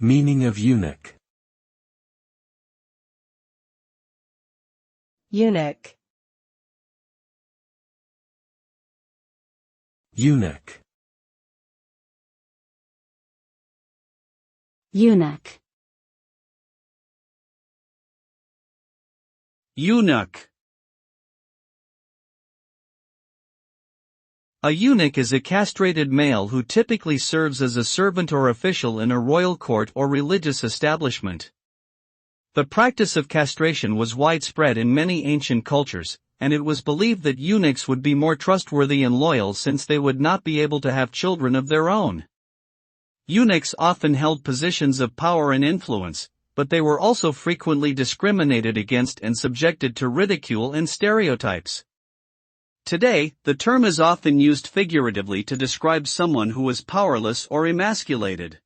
Meaning of eunuch. Eunuch. Eunuch. Eunuch. Eunuch. A eunuch is a castrated male who typically serves as a servant or official in a royal court or religious establishment. The practice of castration was widespread in many ancient cultures, and it was believed that eunuchs would be more trustworthy and loyal since they would not be able to have children of their own. Eunuchs often held positions of power and influence, but they were also frequently discriminated against and subjected to ridicule and stereotypes. Today, the term is often used figuratively to describe someone who is powerless or emasculated.